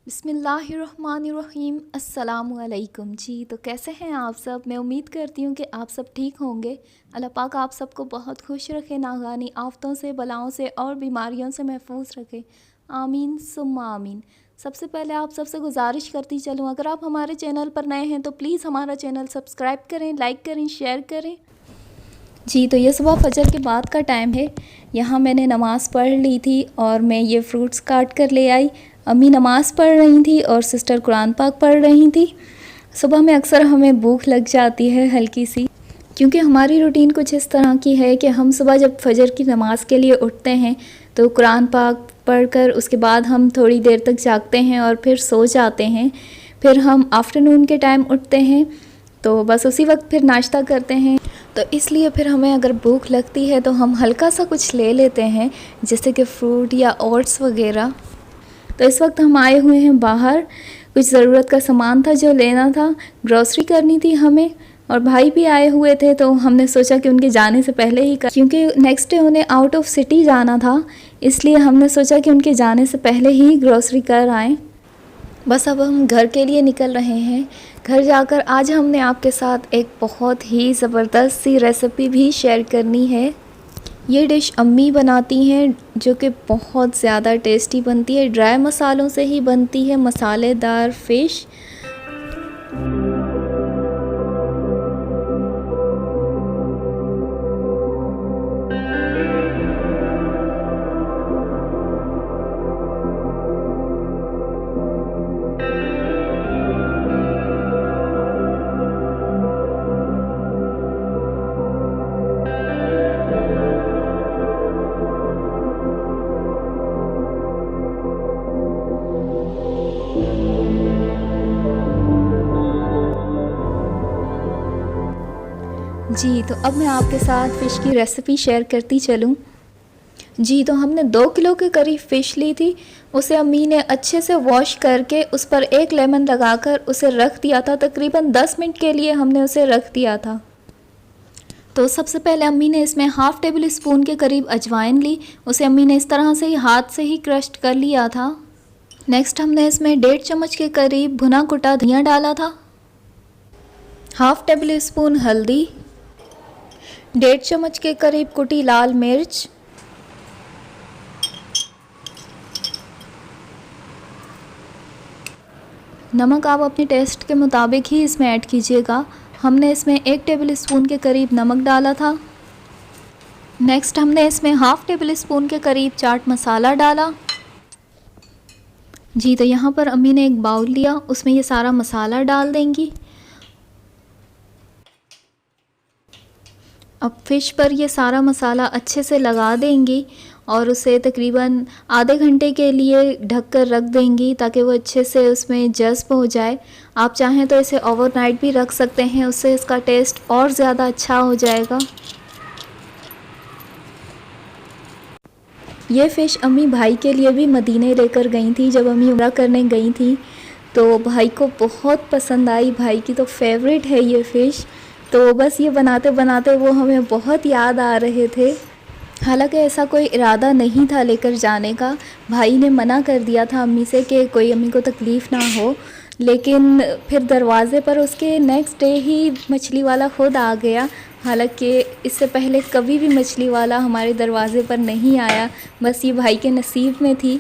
बिस्मिल्लाहिर्रहमानिर्रहीम अस्सलामुअलैकुम जी। तो कैसे हैं आप सब। मैं उम्मीद करती हूँ कि आप सब ठीक होंगे। अल्लाह पाक आप सबको बहुत खुश रखे, नागानी आफ़तों से, बलाओं से और बीमारियों से महफूज रखे। आमीन सुम्मा आमीन। सबसे पहले आप सबसे गुजारिश करती चलूँ, अगर आप हमारे चैनल पर नए हैं तो प्लीज़ हमारा चैनल सब्सक्राइब करें, लाइक करें, शेयर करें जी। तो ये सुबह फजर के बाद का टाइम है। यहाँ मैंने नमाज़ पढ़ ली थी और मैं ये फ्रूट्स काट कर ले आई। अम्मी नमाज़ पढ़ रही थी और सिस्टर कुरान पाक पढ़ रही थी। सुबह में अक्सर हमें भूख लग जाती है हल्की सी, क्योंकि हमारी रूटीन कुछ इस तरह की है कि हम सुबह जब फजर की नमाज़ के लिए उठते हैं तो कुरान पाक पढ़कर उसके बाद हम थोड़ी देर तक जागते हैं और फिर सो जाते हैं। फिर हम आफ्टरनून के टाइम उठते हैं तो बस उसी वक्त फिर नाश्ता करते हैं। तो इसलिए फिर हमें अगर भूख लगती है तो हम हल्का सा कुछ ले लेते हैं, जैसे कि फ्रूट या ओट्स वगैरह। तो इस वक्त हम आए हुए हैं बाहर, कुछ ज़रूरत का सामान था जो लेना था, ग्रॉसरी करनी थी हमें। और भाई भी आए हुए थे तो हमने सोचा कि उनके जाने से पहले ही क्योंकि नेक्स्ट डे उन्हें आउट ऑफ सिटी जाना था, इसलिए हमने सोचा कि उनके जाने से पहले ही ग्रॉसरी कर आएँ। बस अब हम घर के लिए निकल रहे हैं। घर जाकर आज हमने आपके साथ एक बहुत ही ज़बरदस्त सी रेसिपी भी शेयर करनी है। ये डिश अम्मी बनाती हैं जो कि बहुत ज़्यादा टेस्टी बनती है। ड्राई मसालों से ही बनती है, मसालेदार फ़िश। जी, तो अब मैं आपके साथ फ़िश की रेसिपी शेयर करती चलूँ। जी, तो हमने 2 किलो के करीब फ़िश ली थी। उसे अम्मी ने अच्छे से वॉश करके उस पर 1 लेमन लगाकर उसे रख दिया था। तकरीबन 10 मिनट के लिए हमने उसे रख दिया था। तो सबसे पहले अम्मी ने इसमें हाफ़ टेबल स्पून के करीब अजवाइन ली। उसे अम्मी ने इस तरह से ही हाथ से ही क्रश कर लिया था। नेक्स्ट हमने इसमें 1.5 चम्मच के करीब भुना कुटा धनिया डाला था, हाफ़ टेबल स्पून हल्दी, 1.5 चम्मच के करीब कुटी लाल मिर्च, नमक आप अपने टेस्ट के मुताबिक ही इसमें ऐड कीजिएगा। हमने इसमें 1 टेबल स्पून के करीब नमक डाला था। नेक्स्ट हमने इसमें हाफ़ टेबल स्पून के करीब चाट मसाला डाला। जी, तो यहाँ पर अम्मी ने एक बाउल लिया, उसमें ये सारा मसाला डाल देंगी। अब फ़िश पर ये सारा मसाला अच्छे से लगा देंगी और उसे तकरीबन आधे घंटे के लिए ढक कर रख देंगी ताकि वो अच्छे से उसमें जज़्ब हो जाए। आप चाहें तो इसे ओवरनाइट भी रख सकते हैं, उससे इसका टेस्ट और ज़्यादा अच्छा हो जाएगा। ये फ़िश अम्मी भाई के लिए भी मदीने लेकर गई थी। जब अम्मी उम्रा करने गई थी तो भाई को बहुत पसंद आई। भाई की तो फेवरेट है ये फ़िश। तो बस ये बनाते बनाते वो हमें बहुत याद आ रहे थे। हालांकि ऐसा कोई इरादा नहीं था लेकर जाने का। भाई ने मना कर दिया था अम्मी से कि कोई अम्मी को तकलीफ़ ना हो, लेकिन फिर दरवाज़े पर उसके नेक्स्ट डे ही मछली वाला ख़ुद आ गया। हालांकि इससे पहले कभी भी मछली वाला हमारे दरवाज़े पर नहीं आया, बस ये भाई के नसीब में थी।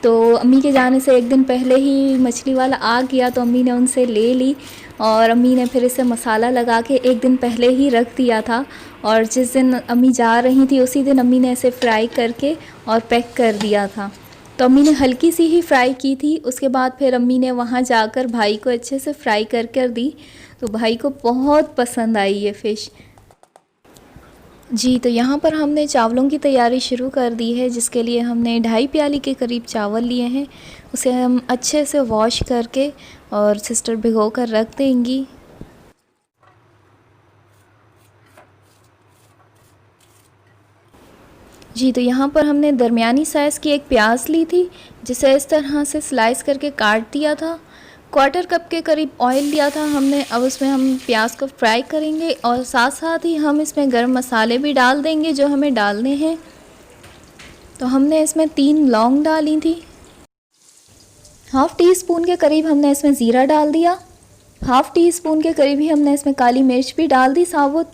तो अम्मी के जाने से एक दिन पहले ही मछली वाला आ गया तो अम्मी ने उनसे ले ली और अम्मी ने फिर इसे मसाला लगा के एक दिन पहले ही रख दिया था। और जिस दिन अम्मी जा रही थी उसी दिन अम्मी ने इसे फ्राई करके और पैक कर दिया था। तो अम्मी ने हल्की सी ही फ्राई की थी। उसके बाद फिर अम्मी ने वहाँ जाकर भाई को अच्छे से फ्राई कर दी। तो भाई को बहुत पसंद आई ये फ़िश। जी, तो यहाँ पर हमने चावलों की तैयारी शुरू कर दी है, जिसके लिए हमने 2.5 प्याली के करीब चावल लिए हैं। उसे हम अच्छे से वॉश करके और सिस्टर भिगो कर रख देंगी। जी, तो यहाँ पर हमने दरमियानी साइज़ की एक प्याज ली थी, जिसे इस तरह से स्लाइस करके काट दिया था। 1/4 कप के करीब ऑयल लिया था हमने। अब उसमें हम प्याज को फ्राई करेंगे और साथ साथ ही हम इसमें गरम मसाले भी डाल देंगे जो हमें डालने हैं। तो हमने इसमें 3 लौंग डाली थी, हाफ़ टी स्पून के करीब हमने इसमें ज़ीरा डाल दिया। हाफ़ टी स्पून के करीब ही हमने इसमें काली मिर्च भी डाल दी साबुत।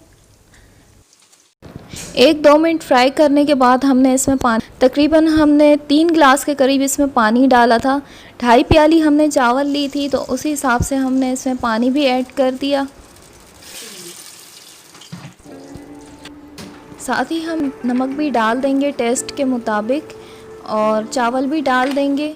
1-2 मिनट फ्राई करने के बाद हमने इसमें पानी, तकरीबन हमने 3 गिलास के करीब इसमें पानी डाला था। 2.5 प्याली हमने चावल ली थी, तो उसी हिसाब से हमने इसमें पानी भी ऐड कर दिया। साथ ही हम नमक भी डाल देंगे टेस्ट के मुताबिक और चावल भी डाल देंगे।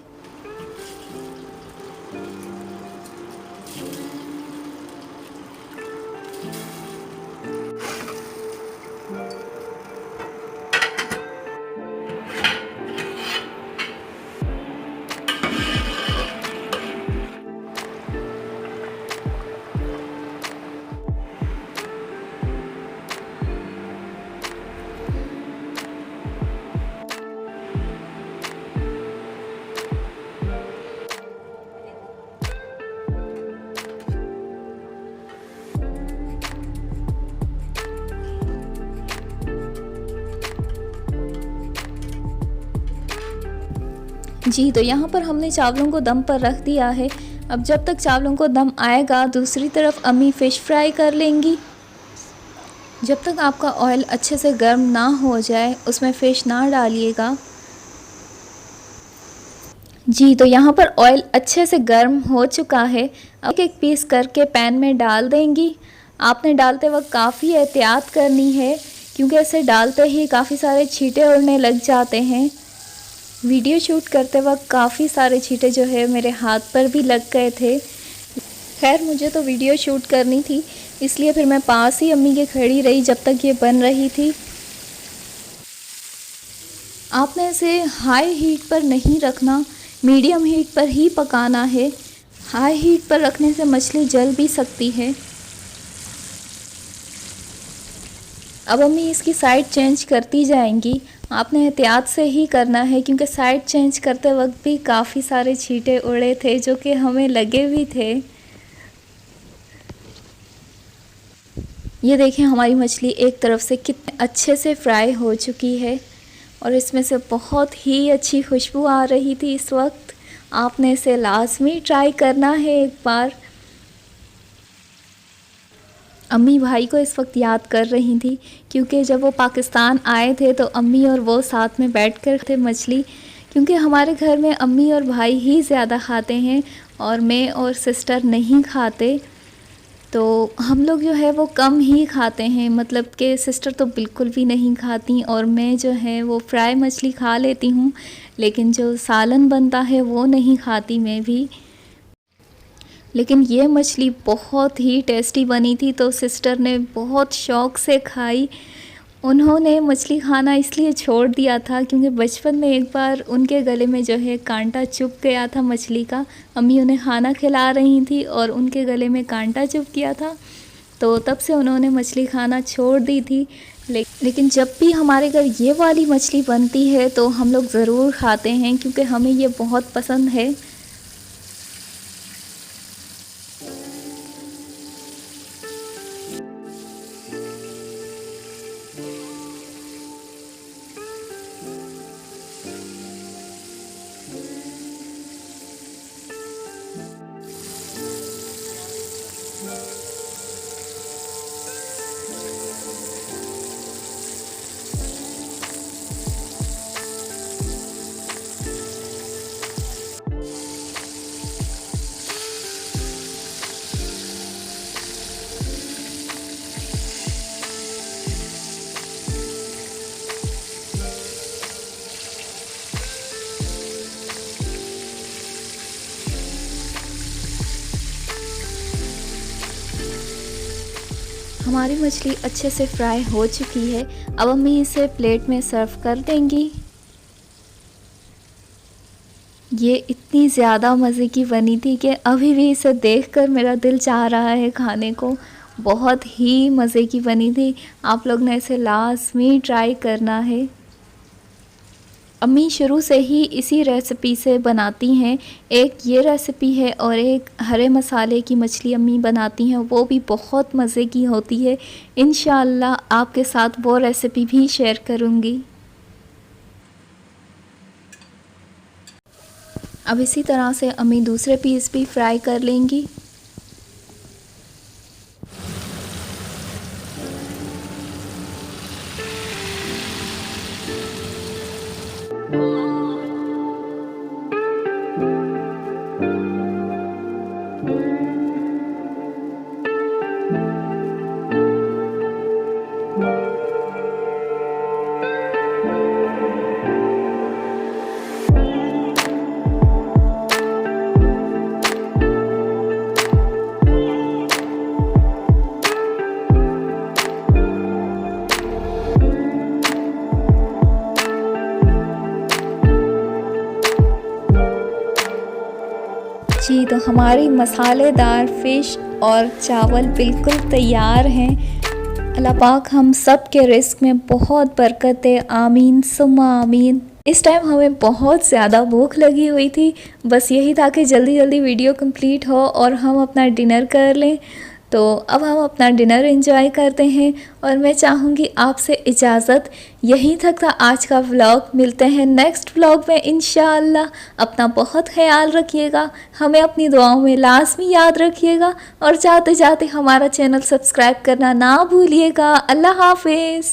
जी, तो यहाँ पर हमने चावलों को दम पर रख दिया है। अब जब तक चावलों को दम आएगा, दूसरी तरफ अम्मी फ़िश फ्राई कर लेंगी। जब तक आपका ऑयल अच्छे से गर्म ना हो जाए, उसमें फ़िश ना डालिएगा। जी, तो यहाँ पर ऑयल अच्छे से गर्म हो चुका है। अब एक पीस करके पैन में डाल देंगी। आपने डालते वक्त काफ़ी एहतियात करनी है, क्योंकि इसे डालते ही काफ़ी सारे छींटे उड़ने लग जाते हैं। वीडियो शूट करते वक्त काफ़ी सारे छींटे जो है मेरे हाथ पर भी लग गए थे। खैर, मुझे तो वीडियो शूट करनी थी, इसलिए फिर मैं पास ही अम्मी के खड़ी रही जब तक ये बन रही थी। आपने इसे हाई हीट पर नहीं रखना, मीडियम हीट पर ही पकाना है। हाई हीट पर रखने से मछली जल भी सकती है। अब अम्मी इसकी साइड चेंज करती जाएंगी। आपने एहतियात से ही करना है, क्योंकि साइड चेंज करते वक्त भी काफ़ी सारे छींटे उड़े थे, जो कि हमें लगे भी थे। ये देखें, हमारी मछली एक तरफ से कितने अच्छे से फ्राई हो चुकी है और इसमें से बहुत ही अच्छी खुशबू आ रही थी इस वक्त। आपने इसे लाजमी ट्राई करना है एक बार। अम्मी भाई को इस वक्त याद कर रही थी, क्योंकि जब वो पाकिस्तान आए थे तो अम्मी और वो साथ में बैठकर थे मछली, क्योंकि हमारे घर में अम्मी और भाई ही ज़्यादा खाते हैं और मैं और सिस्टर नहीं खाते। तो हम लोग जो है वो कम ही खाते हैं, मतलब कि सिस्टर तो बिल्कुल भी नहीं खाती और मैं जो है वो फ्राई मछली खा लेती हूँ, लेकिन जो सालन बनता है वो नहीं खाती मैं भी। लेकिन ये मछली बहुत ही टेस्टी बनी थी, तो सिस्टर ने बहुत शौक़ से खाई। उन्होंने मछली खाना इसलिए छोड़ दिया था क्योंकि बचपन में एक बार उनके गले में जो है कांटा चुभ गया था मछली का। अम्मी उन्हें खाना खिला रही थी और उनके गले में कांटा चुभ गया था, तो तब से उन्होंने मछली खाना छोड़ दी थी। लेकिन जब भी हमारे घर ये वाली मछली बनती है तो हम लोग ज़रूर खाते हैं, क्योंकि हमें ये बहुत पसंद है। हमारी मछली अच्छे से फ्राई हो चुकी है। अब हम इसे प्लेट में सर्व कर देंगी। ये इतनी ज़्यादा मज़े की बनी थी कि अभी भी इसे देखकर मेरा दिल चाह रहा है खाने को। बहुत ही मज़े की बनी थी। आप लोग ने इसे लाज़मी ट्राई करना है। अम्मी शुरू से ही इसी रेसिपी से बनाती हैं। एक ये रेसिपी है और एक हरे मसाले की मछली अम्मी बनाती हैं, वो भी बहुत मज़े की होती है। इंशाअल्लाह आपके साथ वो रेसिपी भी शेयर करूँगी। अब इसी तरह से अम्मी दूसरे पीस भी फ्राई कर लेंगी। जी तो हमारी मसालेदार फ़िश और चावल बिल्कुल तैयार हैं। अल्लाह पाक हम सब के रिस्क में बहुत बरकत दे, आमीन सुम्मा आमीन। इस टाइम हमें बहुत ज़्यादा भूख लगी हुई थी, बस यही था कि जल्दी जल्दी वीडियो कंप्लीट हो और हम अपना डिनर कर लें। तो अब हम अपना डिनर एंजॉय करते हैं और मैं चाहूँगी आपसे इजाज़त। यहीं तक था आज का व्लॉग। मिलते हैं नेक्स्ट व्लॉग में इंशाअल्लाह। अपना बहुत ख्याल रखिएगा, हमें अपनी दुआओं में लाजमी याद रखिएगा और जाते जाते हमारा चैनल सब्सक्राइब करना ना भूलिएगा। अल्लाह हाफिज़।